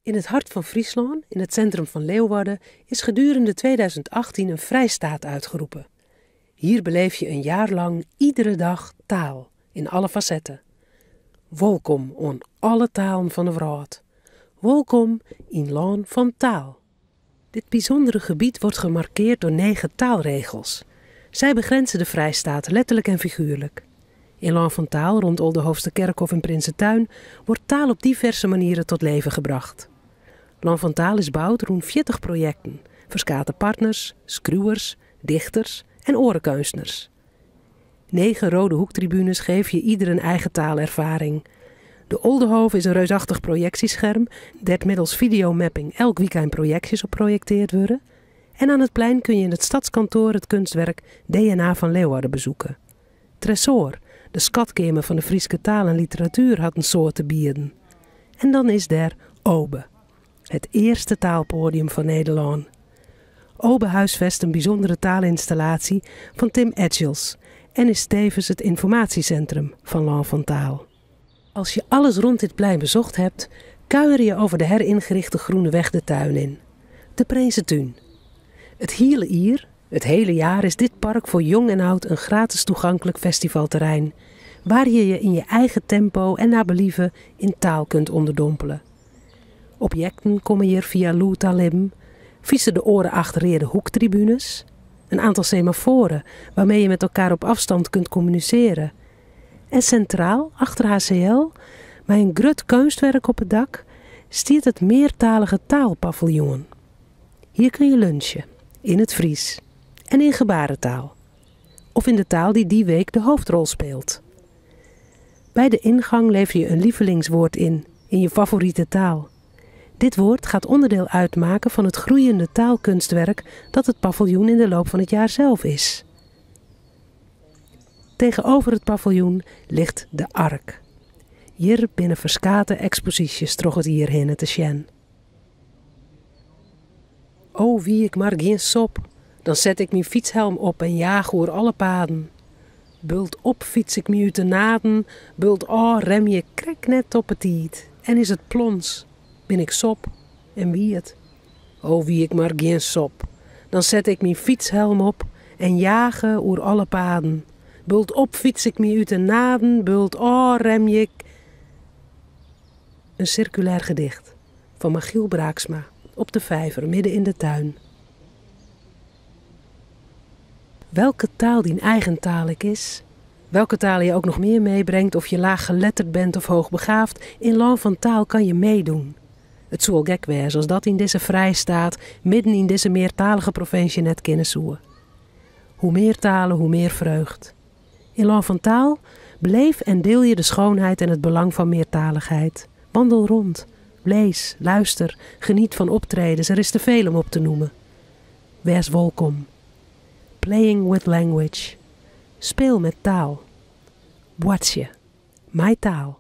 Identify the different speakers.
Speaker 1: In het hart van Friesland, in het centrum van Leeuwarden, is gedurende 2018 een vrijstaat uitgeroepen. Hier beleef je een jaar lang iedere dag taal, in alle facetten. Welkom on alle talen van de wereld. Welkom in land van taal. Dit bijzondere gebied wordt gemarkeerd door 9 taalregels. Zij begrenzen de vrijstaat letterlijk en figuurlijk. In Land van Taal, rond Oldehoofsterkerkhof in Prinsentuin, wordt taal op diverse manieren tot leven gebracht. Land van Taal is bouwd rond 40 projecten, verskate partners, skruwers, dichters en orenkunstners. 9 rode hoektribunes geven je ieder een eigen taalervaring. De Oldehof is een reusachtig projectiescherm, dat middels videomapping elk weekend projectjes op projecteerd worden. En aan het plein kun je in het stadskantoor het kunstwerk DNA van Leeuwarden bezoeken. Tresor, de schatkamer van de Friese taal en literatuur, had een soort te bieden. En dan is er Obe, het eerste taalpodium van Nederland. Obe huisvest een bijzondere taalinstallatie van Tim Edgels en is tevens het informatiecentrum van Land van Taal. Als je alles rond dit plein bezocht hebt, kuier je over de heringerichte groene weg de tuin in. De Prinsentuin. Het hele jaar is dit park voor jong en oud een gratis toegankelijk festivalterrein, waar je je in je eigen tempo en naar believen in taal kunt onderdompelen. Objecten komen hier via Lou Talim, vissen de oren achtereerde hoektribunes, een aantal semaforen waarmee je met elkaar op afstand kunt communiceren. En centraal, achter HCL, met een grut kunstwerk op het dak, stiert het meertalige taalpaviljoen. Hier kun je lunchen, in het Fries en in gebarentaal. Of in de taal die week de hoofdrol speelt. Bij de ingang lever je een lievelingswoord in je favoriete taal. Dit woord gaat onderdeel uitmaken van het groeiende taalkunstwerk dat het paviljoen in de loop van het jaar zelf is. Tegenover het paviljoen ligt de Ark. Hier binnen verskate exposities troch het hierheen te sjen. O, wie ik maar geen sop, dan zet ik mijn fietshelm op en jaag oer alle paden. Bult op fiets ik me uit de naden, bult rem je krek net op het tiet. En is het plons, ben ik sop en wie het. O, wie ik maar geen sop, dan zet ik mijn fietshelm op en jagen oer alle paden. Bult op fiets ik me uit de naden, bult rem je. Een circulair gedicht van Michiel Braaksma op de vijver midden in de tuin. Welke taal die eigen talig is, welke taal je ook nog meer meebrengt of je laag geletterd bent of hoogbegaafd, in Land van Taal kan je meedoen. Het zou gek wezen als dat in deze vrijstaat midden in deze meertalige provincie net kunnen zoeken. Hoe meer talen, hoe meer vreugd. In Land van Taal beleef en deel je de schoonheid en het belang van meertaligheid. Wandel rond, lees, luister, geniet van optredens, er is te veel om op te noemen. Wees welkom. Playing with language. Speel met taal. Boatsje, mijn taal.